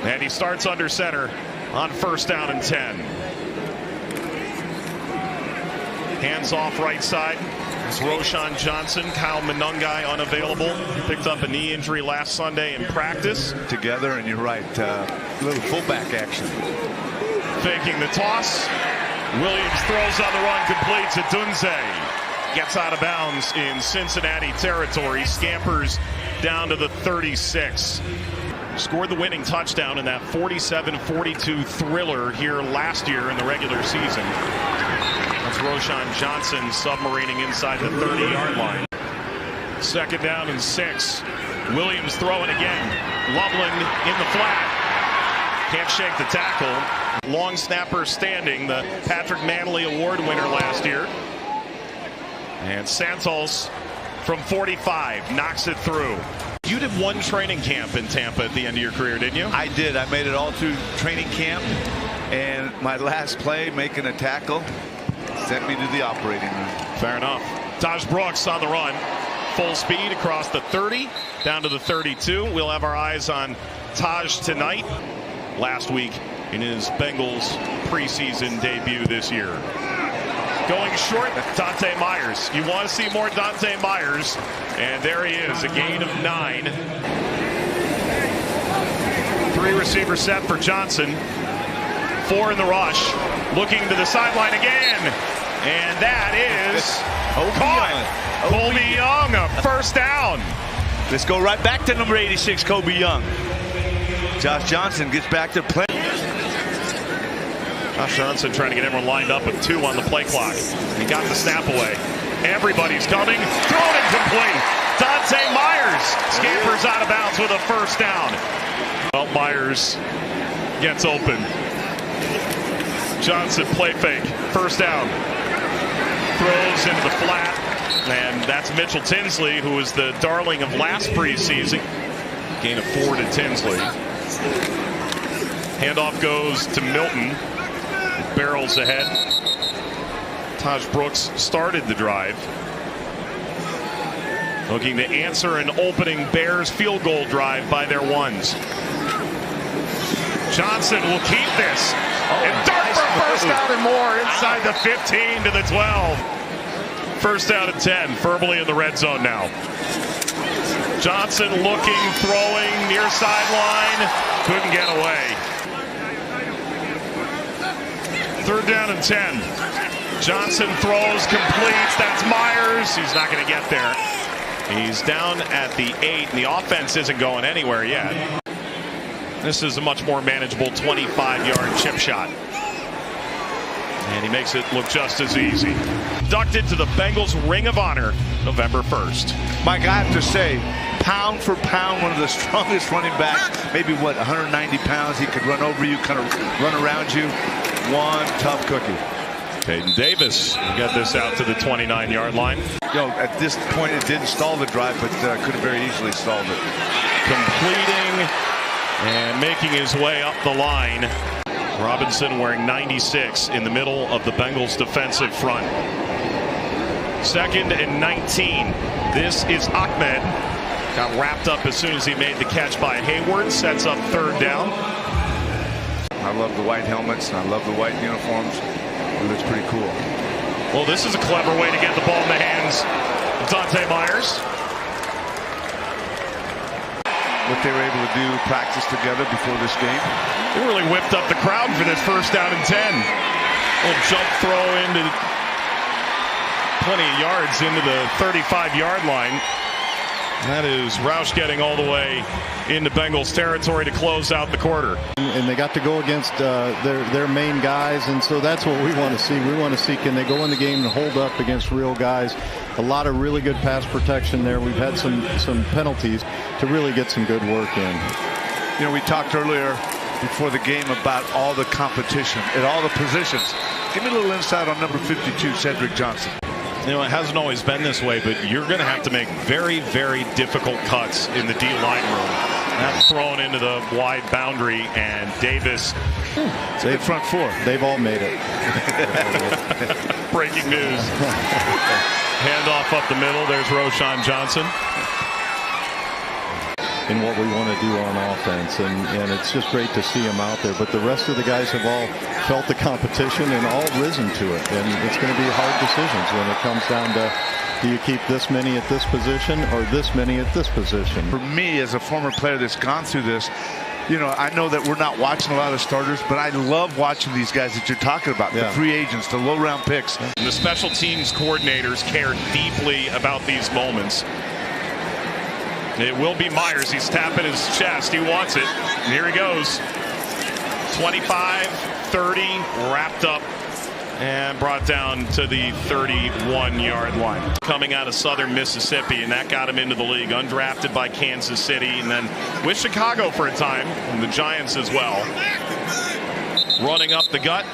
And he starts under center on 1st down and 10. Hands off right side. It's Roschon Johnson. Kyle Monangai unavailable. Picked up a knee injury last Sunday in practice. Together, and you're right. Little fullback action. Faking the toss. Williams throws on the run, completes it. Dunze gets out of bounds in Cincinnati territory. Scampers down to the 36. Scored the winning touchdown in that 47-42 thriller here last year in the regular season. That's Roschon Johnson submarining inside the 30-yard line. 2nd down and 6. Williams throwing again. Loveland in the flat. Can't shake the tackle. Long snapper standing, the Patrick Manley Award winner last year. And Santos from 45 knocks it through. You did one training camp in Tampa at the end of your career, didn't you? I did. I made it all through training camp. And my last play, making a tackle, sent me to the operating room. Fair enough. Taj Brooks on the run. Full speed across the 30, down to the 32. We'll have our eyes on Taj tonight. Last week in his Bengals preseason debut this year. Going short, Dante Myers. You want to see more Dante Myers. And there he is, a gain of 9. 3-receiver set for Johnson. 4 in the rush. Looking to the sideline again. And that is caught. Colby Young, a 1st down. Let's go right back to number 86, Colby Young. Josh Johnson gets back to play. Josh Johnson trying to get everyone lined up with 2 on the play clock. He got the snap away. Everybody's coming. Thrown incomplete. Dante Myers scampers out of bounds with a 1st down. Well, Myers gets open. Johnson play fake. 1st down. Throws into the flat. And that's Mitchell Tinsley, who was the darling of last preseason. Gain of 4 to Tinsley. Handoff goes to Milton. Barrels ahead. Taj Brooks started the drive. Looking to answer an opening Bears field goal drive by their ones. Johnson will keep this. And dart for 1st down and more inside the 15 to the 12. 1st down and 10. Firmly in the red zone now. Johnson looking, throwing, near sideline. Couldn't get away. 3rd down and 10. Johnson throws, completes. That's Myers. He's not going to get there. He's down at the 8, and the offense isn't going anywhere yet. This is a much more manageable 25-yard chip shot. And he makes it look just as easy. Inducted to the Bengals Ring of Honor November 1st. Mike, I have to say, pound for pound, one of the strongest running backs. Maybe, 190 pounds. He could run over you, kind of run around you. One tough cookie. Peyton Davis got this out to the 29-yard line. At this point, it didn't stall the drive, but could have very easily stalled it. Completing and making his way up the line. Robinson wearing 96 in the middle of the Bengals defensive front. 2nd and 19. This is Ahmed. Got wrapped up as soon as he made the catch by Hayward. Sets up 3rd down. I love the white helmets and I love the white uniforms. It looks pretty cool. Well, this is a clever way to get the ball in the hands of Dante Myers. What they were able to do, practice together before this game. They really whipped up the crowd for this 1st down and 10. Little jump throw into plenty of yards into the 35-yard line. That is Roush getting all the way into Bengals territory to close out the quarter. And they got to go against their main guys, and so that's what we want to see. We want to see, can they go in the game and hold up against real guys. A lot of really good pass protection there. We've had some penalties to really get some good work in. We talked earlier before the game about all the competition at all the positions. Give me a little insight on number 52, Cedric Johnson. It hasn't always been this way, but you're going to have to make very, very difficult cuts in the D-line room. That's thrown into the wide boundary, and Davis. They front 4. They've all made it. Breaking news. Handoff up the middle. There's Roschon Johnson. in what we want to do on offense. And it's just great to see him out there. But the rest of the guys have all felt the competition and all risen to it. And it's going to be hard decisions when it comes down to, do you keep this many at this position or this many at this position? For me, as a former player that's gone through this, you know, I know that we're not watching a lot of starters, but I love watching these guys that you're talking about, the free agents, the low-round picks. The special teams coordinators care deeply about these moments. It will be Myers. He's tapping his chest. He wants it. And here he goes. 25, 30, wrapped up and brought down to the 31-yard line. Coming out of Southern Mississippi, and that got him into the league. Undrafted by Kansas City, and then with Chicago for a time, and the Giants as well. Running up the gut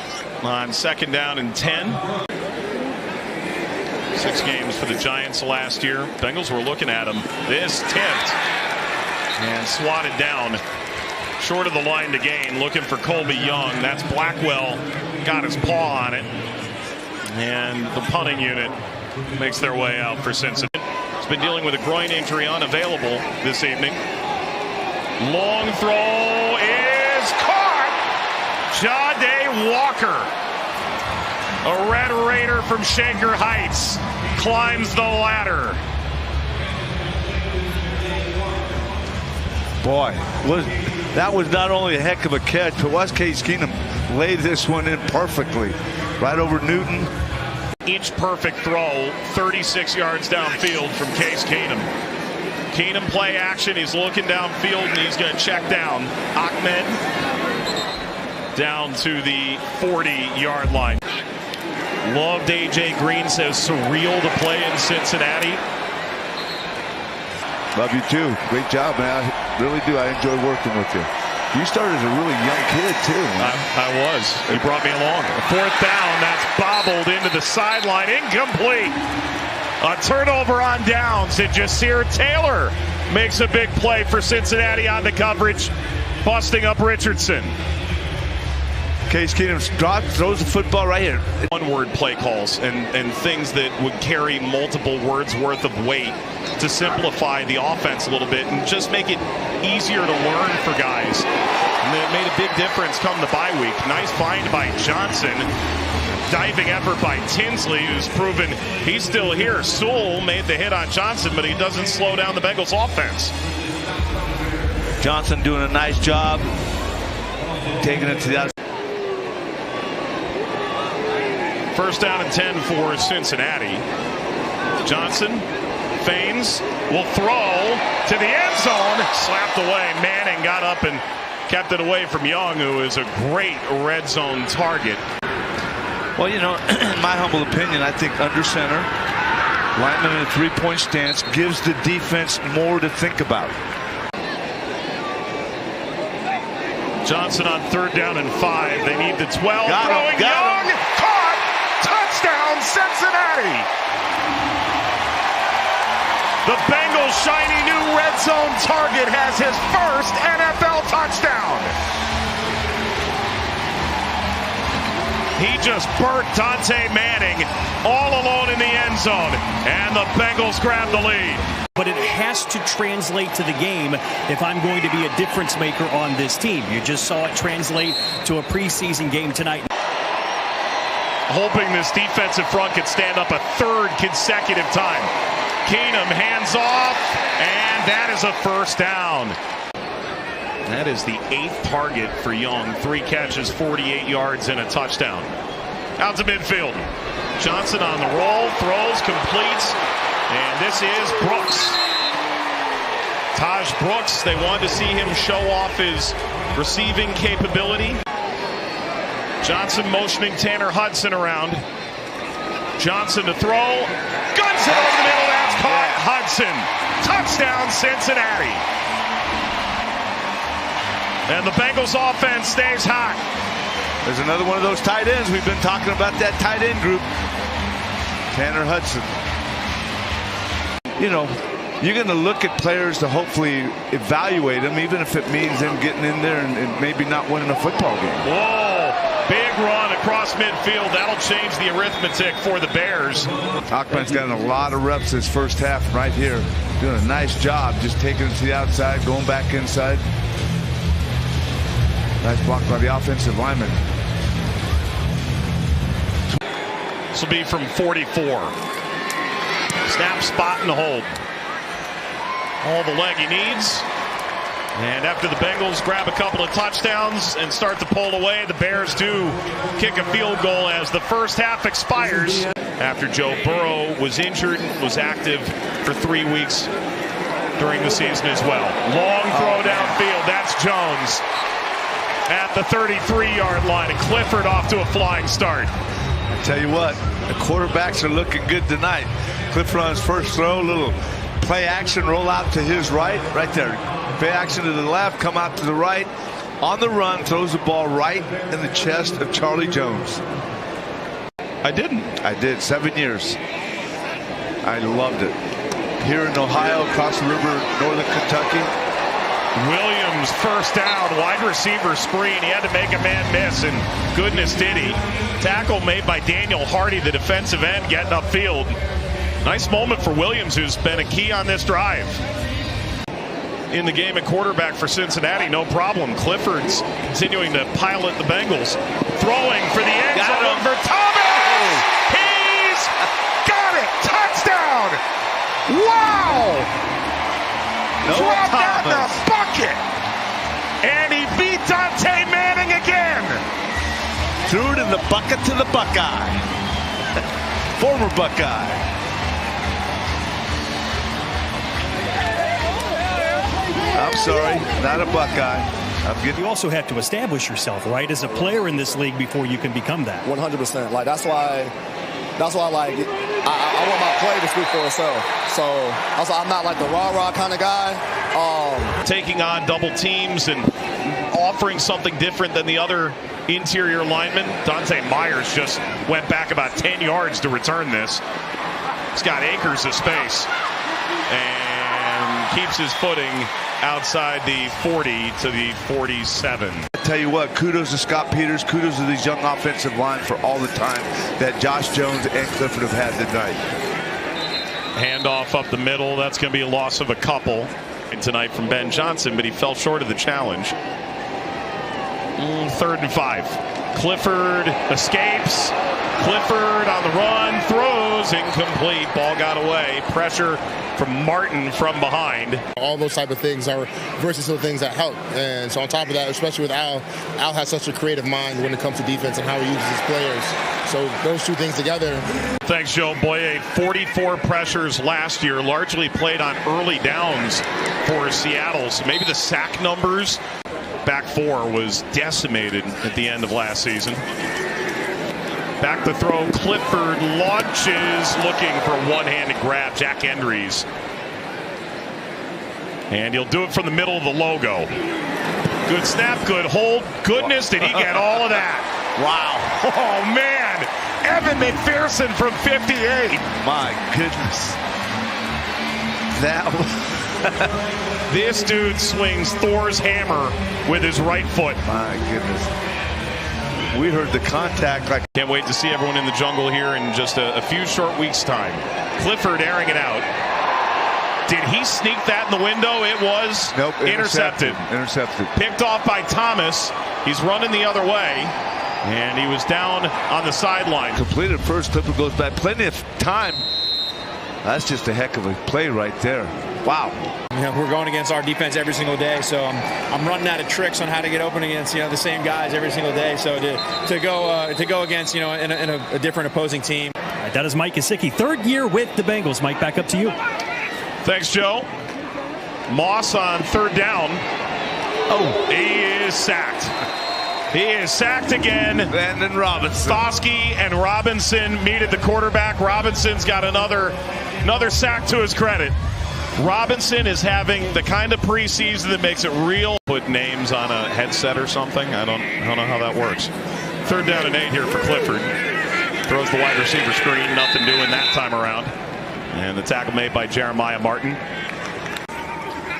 on 2nd down and 10. 6 games for the Giants last year. Bengals were looking at him. This tipped and swatted down short of the line to gain, looking for Colby Young. That's Blackwell, got his paw on it, and the punting unit makes their way out for Cincinnati. He's been dealing with a groin injury, unavailable this evening. Long throw is caught. Jahdae Walker, a Red Raider from Shaker Heights, climbs the ladder. Boy, that was not only a heck of a catch, but watch Case Keenum lay this one in perfectly. Right over Newton. Inch perfect throw, 36 yards downfield from Case Keenum. Keenum play action. He's looking downfield and he's going to check down. Ahmed down to the 40-yard line. Loved A.J. Green, says surreal to play in Cincinnati. Love you too. Great job, man. I really do. I enjoy working with you. You started as a really young kid too. I was. He brought me along. 4th down. That's bobbled into the sideline. Incomplete. A turnover on downs. And Jasir Taylor makes a big play for Cincinnati on the coverage, busting up Richardson. Case Keenum throws the football right here. One-word play calls and things that would carry multiple words worth of weight to simplify the offense a little bit and just make it easier to learn for guys. And it made a big difference come the bye week. Nice find by Johnson. Diving effort by Tinsley, who's proven he's still here. Sewell made the hit on Johnson, but he doesn't slow down the Bengals offense. Johnson doing a nice job taking it to the outside. 1st down and 10 for Cincinnati. Johnson feigns, will throw to the end zone. Slapped away. Manning got up and kept it away from Young, who is a great red zone target. Well, you know, in my humble opinion, I think under center, lineman in a 3-point stance gives the defense more to think about. Johnson on 3rd down and 5. They need the 12. Got Young. him. Caught. Touchdown, Cincinnati. The Bengals' shiny new red zone target has his first NFL touchdown. He just burnt Dante Manning all alone in the end zone, and the Bengals grab the lead. But it has to translate to the game if I'm going to be a difference maker on this team. You just saw it translate to a preseason game tonight. Hoping this defensive front could stand up a 3rd consecutive time. Keenum hands off, and that is a 1st down. That is the 8th target for Young. 3 catches, 48 yards, and a touchdown. Out to midfield. Johnson on the roll, throws, completes, and this is Brooks. Taj Brooks, they wanted to see him show off his receiving capability. Johnson motioning Tanner Hudson around. Johnson to throw. Guns it over the middle. That's caught. Hudson. Touchdown, Cincinnati. And the Bengals offense stays hot. There's another one of those tight ends. We've been talking about that tight end group. Tanner Hudson. You know, you're going to look at players to hopefully evaluate them, even if it means them getting in there and maybe not winning a football game. Whoa, big run across midfield. That'll change the arithmetic for the Bears. Ahmed's gotten a lot of reps this 1st half right here. Doing a nice job just taking it to the outside, going back inside. Nice block by the offensive lineman. This will be from 44. Snap, spot, and hold. All the leg he needs. And after the Bengals grab a couple of touchdowns and start to pull away, the Bears do kick a field goal as the first half expires. After Joe Burrow was injured, was active for 3 weeks during the season as well. Long throw downfield. That's Jones at the 33-yard line. And Clifford off to a flying start. I tell you what, the quarterbacks are looking good tonight. Clifford on his first throw, little play action, roll out to his right there. Play action to the left, come out to the right. On the run, throws the ball right in the chest of Charlie Jones. I didn't. I did. 7 years. I loved it. Here in Ohio, across the river, northern Kentucky. Williams first down, wide receiver screen. He had to make a man miss, and goodness did he. Tackle made by Daniel Hardy, the defensive end, getting upfield. Nice moment for Williams, who's been a key on this drive. In the game at quarterback for Cincinnati, no problem. Clifford's continuing to pilot the Bengals. Throwing for the end zone for Thomas! He's got it! Touchdown! Wow! Dropped that in the bucket! And he beat Dante Manning again! Threw it in the bucket to the Buckeye. Former Buckeye. I'm sorry, not a Buckeye. You also have to establish yourself, right, as a player in this league before you can become that. 100%. Like that's why like I want my play to speak for itself. So also I'm not like the rah-rah kind of guy. Taking on double teams and offering something different than the other interior linemen. Dante Myers just went back about 10 yards to return this. He's got acres of space and keeps his footing outside the 40 to the 47. I tell you what, kudos to Scott Peters, kudos to these young offensive line for all the time that Josh Jones and Clifford have had tonight. Handoff up the middle. That's going to be a loss of a couple tonight from Ben Johnson, but he fell short of the challenge. 3rd and 5. Clifford escapes. Clifford on the run, throws, incomplete. Ball got away. Pressure from Martin from behind. All those type of things are versatile things that help. And so on top of that, especially with Al has such a creative mind when it comes to defense and how he uses his players. So those two things together. Thanks, Joe Boye. 44 pressures last year, largely played on early downs for Seattle. So maybe the sack numbers. Back four was decimated at the end of last season. Back to throw. Clifford launches, looking for a one-handed grab. Jack Endries. And he'll do it from the middle of the logo. Good snap, good hold. Goodness, did he get all of that? Wow. Oh, man. Evan McPherson from 58. My goodness. That This dude swings Thor's hammer with his right foot. My goodness. We heard the contact. Like, can't wait to see everyone in the jungle here in just a few short weeks' time. Clifford airing it out. Did he sneak that in the window? It was intercepted. Picked off by Thomas. He's running the other way. And he was down on the sideline. Completed first. Clifford goes back. Plenty of time. That's just a heck of a play right there. Wow. You know, we're going against our defense every single day, so I'm running out of tricks on how to get open against the same guys every single day. So to go against in a different opposing team. All right, that is Mike Gesicki, 3rd year with the Bengals. Mike, back up to you. Thanks, Joe. Moss on 3rd down. Oh, he is sacked. He is sacked again. And then Robinson. Foskey and Robinson meet at the quarterback. Robinson's got another sack to his credit. Robinson is having the kind of preseason that makes it real. Put names on a headset or something. I don't know how that works. 3rd down and 8 here for Clifford. Throws the wide receiver screen. Nothing doing that time around. And the tackle made by Jeremiah Martin.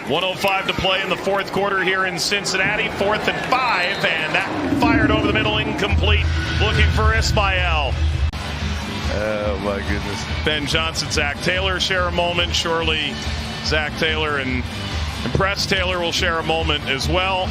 1:05 to play in the 4th quarter here in Cincinnati. 4th and 5. And that fired over the middle, incomplete. Looking for Ismael. Oh, my goodness. Ben Johnson, Zach Taylor share a moment. Surely Zach Taylor and Press Taylor will share a moment as well.